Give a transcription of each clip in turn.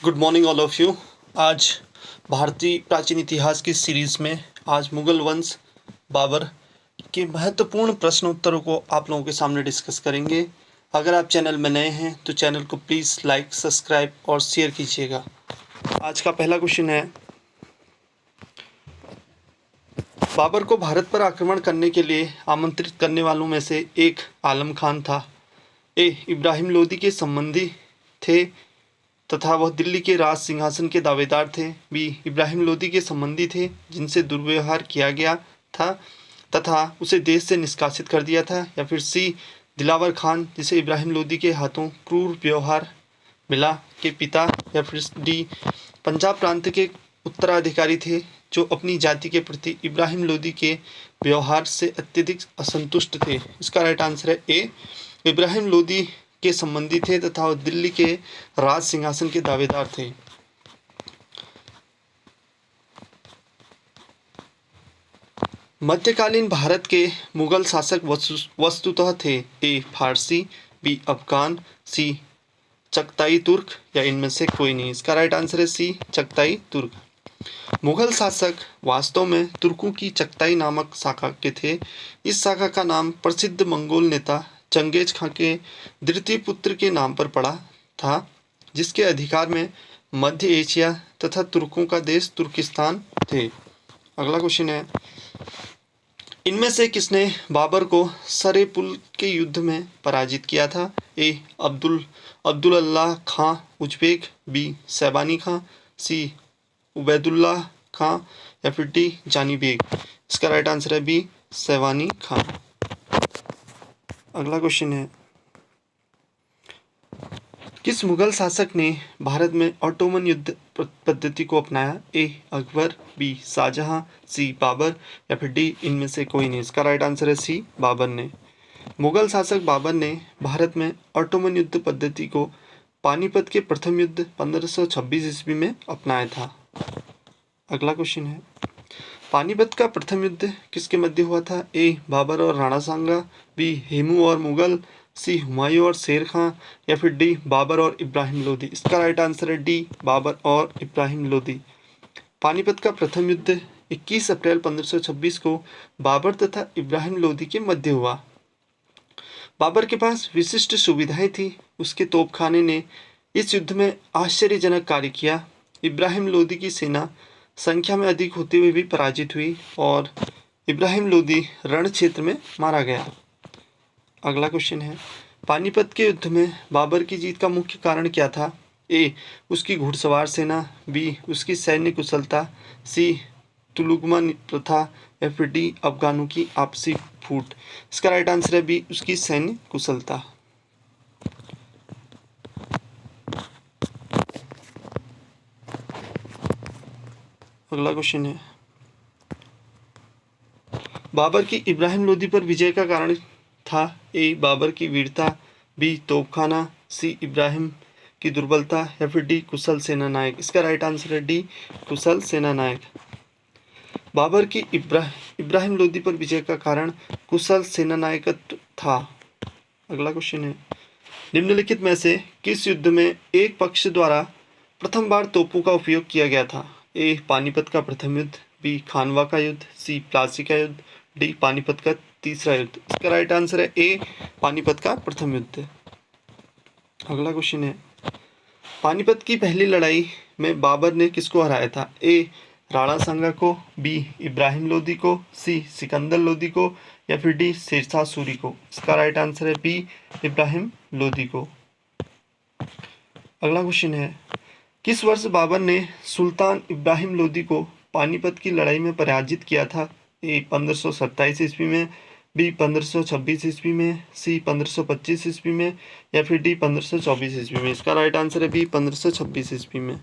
Good morning all of you. आज भारतीय प्राचीन इतिहास की सीरीज़ में आज मुगल वंश बाबर के महत्वपूर्ण प्रश्न उत्तरों को आप लोगों के सामने डिस्कस करेंगे। अगर आप चैनल में नए हैं तो चैनल को प्लीज़ लाइक, सब्सक्राइब और शेयर कीजिएगा। आज का पहला क्वेश्चन है, बाबर को भारत पर आक्रमण करने के लिए आमंत्रित करने वालों में से एक आलम खान था। ए इब्राहिम लोदी के संबंधी थे तथा वह दिल्ली के राज सिंहासन के दावेदार थे। बी इब्राहिम लोदी के संबंधी थे जिनसे दुर्व्यवहार किया गया था तथा उसे देश से निष्कासित कर दिया था। या फिर सी दिलावर खान जिसे इब्राहिम लोदी के हाथों क्रूर व्यवहार मिला के पिता। या फिर डी पंजाब प्रांत के उत्तराधिकारी थे जो अपनी जाति के प्रति इब्राहिम लोदी के व्यवहार से अत्यधिक असंतुष्ट थे। इसका राइट आंसर है ए इब्राहिम लोदी के संबंधी थे तथा वह दिल्ली के राज सिंहासन के दावेदार थे। मध्यकालीन भारत के मुगल शासक वस्तुतः थे ए फारसी, बी अफगान, सी चगताई तुर्क या इनमें से कोई नहीं। इसका राइट आंसर है सी चगताई तुर्क। मुगल शासक वास्तव में तुर्कों की चगताई नामक शाखा के थे। इस शाखा का नाम प्रसिद्ध मंगोल नेता चंगेज खां के द्वितीय पुत्र के नाम पर पड़ा था, जिसके अधिकार में मध्य एशिया तथा तुर्कों का देश तुर्किस्तान थे। अगला क्वेश्चन है, इनमें से किसने बाबर को सरेपुल के युद्ध में पराजित किया था? ए अब्दुल अल्लाह खां उज्बेक, बी सैबानी खां, सी उबैदुल्लाह खां या फिर डी जानी बेग। इसका राइट आंसर है बी सैबानी खां। अगला क्वेश्चन है, किस मुगल शासक ने भारत में ऑटोमन युद्ध पद्धति को अपनाया? ए अकबर, बी शाहजहां, सी बाबर या फिर डी इनमें से कोई नहीं। इसका राइट आंसर है सी बाबर ने। मुगल शासक बाबर ने भारत में ऑटोमन युद्ध पद्धति को पानीपत के प्रथम युद्ध 1526 ईस्वी में अपनाया था। अगला क्वेश्चन है, पानीपत का प्रथम युद्ध किसके मध्य हुआ था? ए बाबर और राणा सांगा, बी हेमू और मुगल, सी हुमायूं और शेर खां या फिर डी बाबर और इब्राहिम लोदी। इसका राइट आंसर है डी बाबर और इब्राहिम लोदी। पानीपत का प्रथम युद्ध 21 अप्रैल 1526 को बाबर तथा इब्राहिम लोदी के मध्य हुआ। बाबर के पास विशिष्ट सुविधाएं थी। उसके तोपखाने ने इस युद्ध में आश्चर्यजनक कार्य किया। इब्राहिम लोदी की सेना संख्या में अधिक होते हुए भी पराजित हुई और इब्राहिम लोदी रण क्षेत्र में मारा गया। अगला क्वेश्चन है, पानीपत के युद्ध में बाबर की जीत का मुख्य कारण क्या था? ए उसकी घुड़सवार सेना, बी उसकी सैन्य कुशलता, सी तुलुगमा प्रथा या फिर डी अफगानों की आपसी फूट। इसका राइट आंसर है बी उसकी सैन्य कुशलता। अगला क्वेश्चन है, बाबर की इब्राहिम लोदी पर विजय का कारण था? ए बाबर की वीरता, बी तोपखाना, सी इब्राहिम की दुर्बलता या फिर डी कुशल सेना नायक। इसका राइट आंसर है डी कुशल सेना नायक। बाबर की इब्राहिम लोदी पर विजय का कारण कुशल सेना नायकत्व था। अगला क्वेश्चन है, निम्नलिखित में से किस युद्ध में एक पक्ष द्वारा प्रथम बार तोपों का उपयोग किया गया था? ए पानीपत का प्रथम युद्ध, बी खानवा का युद्ध, सी प्लासी का युद्ध, डी पानीपत का तीसरा युद्ध। इसका राइट आंसर है ए पानीपत का प्रथम युद्ध। अगला क्वेश्चन है, पानीपत की पहली लड़ाई में बाबर ने किसको हराया था? ए राणा सांगा को, बी इब्राहिम लोदी को, सी सिकंदर लोदी को या फिर डी शेरशाह सूरी को। इसका राइट आंसर है बी इब्राहिम लोदी को। अगला क्वेश्चन है, किस वर्ष बाबर ने सुल्तान इब्राहिम लोदी को पानीपत की लड़ाई में पराजित किया था? ए 1527 ईस्वी में, बी 1526 ईस्वी में, सी 1525 ईस्वी में या फिर डी 1524 ईस्वी में। इसका राइट आंसर है बी 1526 ईस्वी में।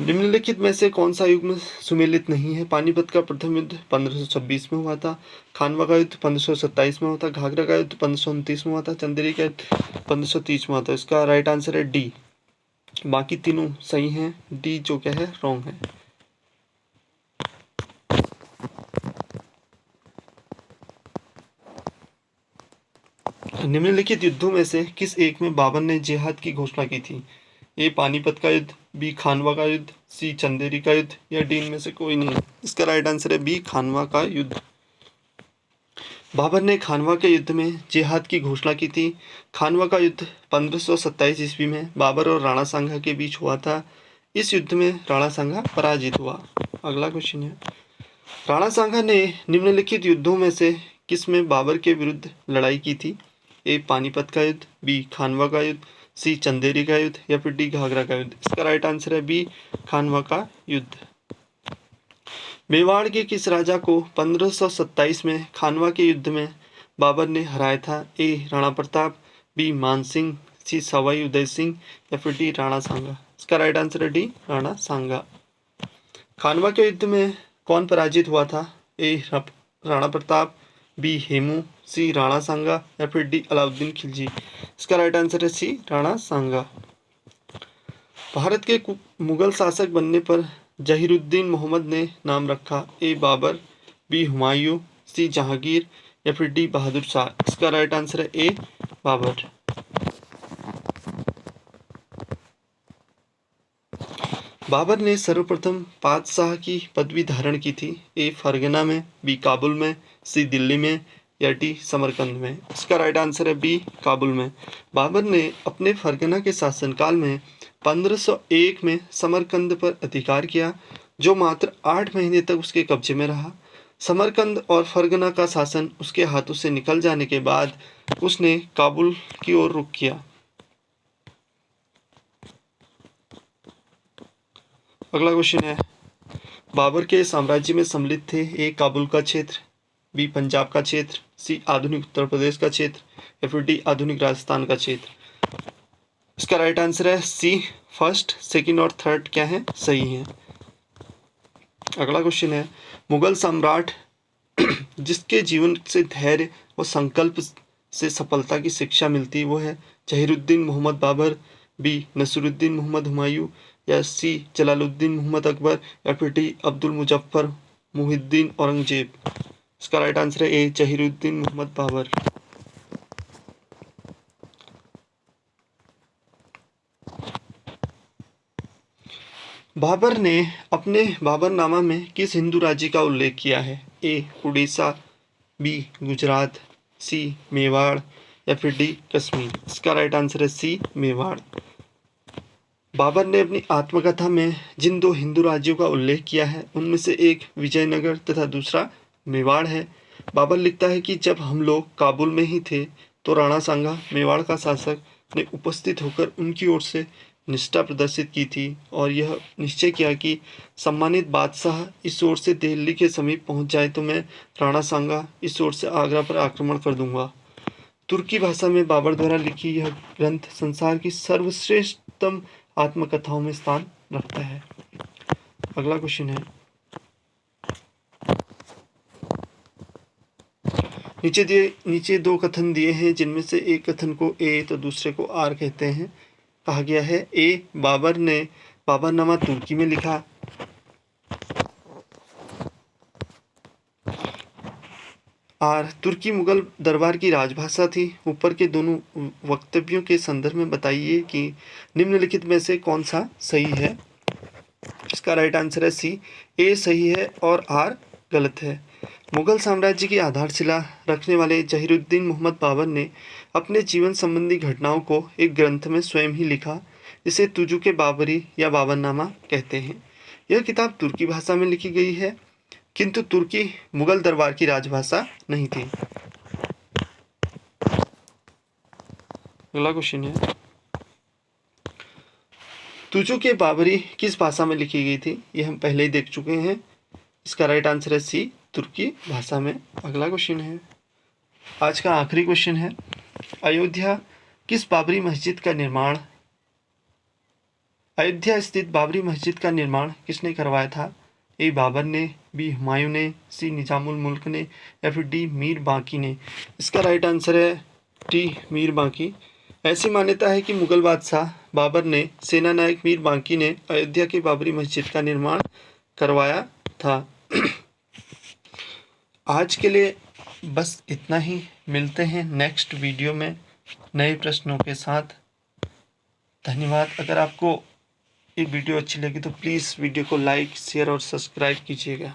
निम्नलिखित में से कौन सा युग्म सुमेलित नहीं है? पानीपत का प्रथम युद्ध 1526 में हुआ था, खानवा का युद्ध 1527 में हुआ था, घाघरा का युद्ध 1529 में हुआ था, चंदेरी का युद्ध 1530 में हुआ था। इसका राइट आंसर है डी। बाकी तीनों सही हैं, डी जो क्या है रॉन्ग है। निम्नलिखित युद्धों में से किस एक में बाबर ने जिहाद की घोषणा की थी? ए पानीपत का युद्ध, बी खानवा का युद्ध, सी चंदेरी का युद्ध या डी इनमें से कोई नहीं। इसका राइट आंसर है बी खानवा का युद्ध। बाबर ने खानवा के युद्ध में जिहाद की घोषणा की थी। खानवा का युद्ध 1527 ईस्वी में बाबर और राणा सांगा के बीच हुआ था। इस युद्ध में राणा सांगा पराजित हुआ। अगला क्वेश्चन है, राणा सांगा ने निम्नलिखित युद्धों में से किसमें बाबर के विरुद्ध लड़ाई की थी? ए पानीपत का युद्ध, बी खानवा का युद्ध, सी चंदेरी का युद्ध या फिर डी घाघरा का युद्ध। इसका राइट आंसर है बी खानवा का युद्ध। मेवाड़ के किस राजा को 1527 में खानवा के युद्ध में बाबर ने हराया था? ए राणा प्रताप, बी मान सिंह, सी सवाई उदय सिंह या फिर डी राणा सांगा। इसका राइट आंसर है डी राणा सांगा। खानवा के युद्ध में कौन पराजित हुआ था? ए राणा प्रताप, बी हेमू, सी राणा सांगा या फिर डी अलाउद्दीन खिलजी। इसका राइट आंसर है सी राणा सांगा। भारत के मुगल शासक बनने पर जहीरुद्दीन मोहम्मद ने नाम रखा। ए बाबर, बी हुमायूं, सी जहांगीर या फिर डी बहादुर शाह। इसका राइट आंसर है ए बाबर। बाबर ने सर्वप्रथम पातशाह की पदवी धारण की थी। ए फरगना में, बी काबुल में, सी दिल्ली में या डी समरकंद में। इसका राइट आंसर है बी काबुल में। बाबर ने अपने फरगना के शासनकाल में 1501 में समरकंद पर अधिकार किया, जो मात्र 8 महीने तक उसके कब्जे में रहा। समरकंद और फरगना का शासन उसके हाथों से निकल जाने के बाद उसने काबुल की ओर रुख किया। अगला क्वेश्चन है, बाबर के साम्राज्य में सम्मिलित थे ए काबुल का क्षेत्र, बी पंजाब का क्षेत्र, सी आधुनिक उत्तर प्रदेश का क्षेत्र या फिर डी आधुनिक राजस्थान का क्षेत्र। इसका राइट आंसर है सी फर्स्ट, सेकंड और थर्ड क्या है सही है। अगला क्वेश्चन है, मुगल सम्राट जिसके जीवन से धैर्य और संकल्प से सफलता की शिक्षा मिलती वो है जहीरुद्दीन मोहम्मद बाबर, बी नसरुद्दीन मोहम्मद हुमायूं या सी जलालुद्दीन मोहम्मद अकबर या फिर डी अब्दुल मुजफ्फर मुहिद्दीन औरंगजेब। इसका राइट आंसर है ए जहीरुद्दीन मोहम्मद बाबर। बाबर ने अपने बाबरनामा में किस हिंदू राज्य का उल्लेख किया है? ए उड़ीसा, बी गुजरात, सी मेवाड़ या फिर डी कश्मीर। इसका राइट आंसर है सी मेवाड़। बाबर ने अपनी आत्मकथा में जिन दो हिंदू राज्यों का उल्लेख किया है उनमें से एक विजयनगर तथा दूसरा मेवाड़ है। बाबर लिखता है कि जब हम लोग काबुल में ही थे तो राणा सांगा मेवाड़ का शासक ने उपस्थित होकर उनकी ओर से निष्ठा प्रदर्शित की थी और यह निश्चय किया कि सम्मानित बादशाह इस ओर से दिल्ली के समीप पहुंच जाए तो मैं राणा सांगा इस ओर से आगरा पर आक्रमण कर दूंगा। तुर्की भाषा में बाबर द्वारा लिखी यह ग्रंथ संसार की सर्वश्रेष्ठतम आत्मकथाओं में स्थान रखता है। अगला क्वेश्चन है, नीचे दो कथन दिए हैं जिनमें से एक कथन को ए तो दूसरे को आर कहते हैं। कहा गया है ए बाबर ने बाबरनामा तुर्की में लिखा, आर तुर्की मुगल दरबार की राजभाषा थी। ऊपर के दोनों वक्तव्यों के संदर्भ में बताइए कि निम्नलिखित में से कौन सा सही है। इसका राइट आंसर है सी, ए सही है और आर गलत है। मुगल साम्राज्य की आधारशिला रखने वाले जहीरुद्दीन मोहम्मद बाबर ने अपने जीवन संबंधी घटनाओं को एक ग्रंथ में स्वयं ही लिखा, जिसे तुजुक बाबरी या बाबरनामा कहते हैं। यह किताब तुर्की भाषा में लिखी गई है, किंतु तुर्की मुगल दरबार की राजभाषा नहीं थी। अगला क्वेश्चन है, तुजुक बाबरी किस भाषा में लिखी गई थी? यह हम पहले ही देख चुके हैं। इसका राइट आंसर है सी, तुर्की भाषा में। अगला क्वेश्चन है, आज का आखिरी क्वेश्चन है, अयोध्या स्थित बाबरी मस्जिद का निर्माण किसने करवाया था? ए बाबर ने, बी हुमायूं ने, सी निजामुल मुल्क ने या फिर डी मीर बांकी ने। इसका राइट आंसर है डी मीर बांकी। ऐसी मान्यता है कि मुगल बादशाह बाबर ने सेना नायक मीर बांकी ने अयोध्या की बाबरी मस्जिद का निर्माण करवाया था। आज के लिए बस इतना ही। मिलते हैं नेक्स्ट वीडियो में नए प्रश्नों के साथ। धन्यवाद। अगर आपको ये वीडियो अच्छी लगी तो प्लीज़ वीडियो को लाइक, शेयर और सब्सक्राइब कीजिएगा।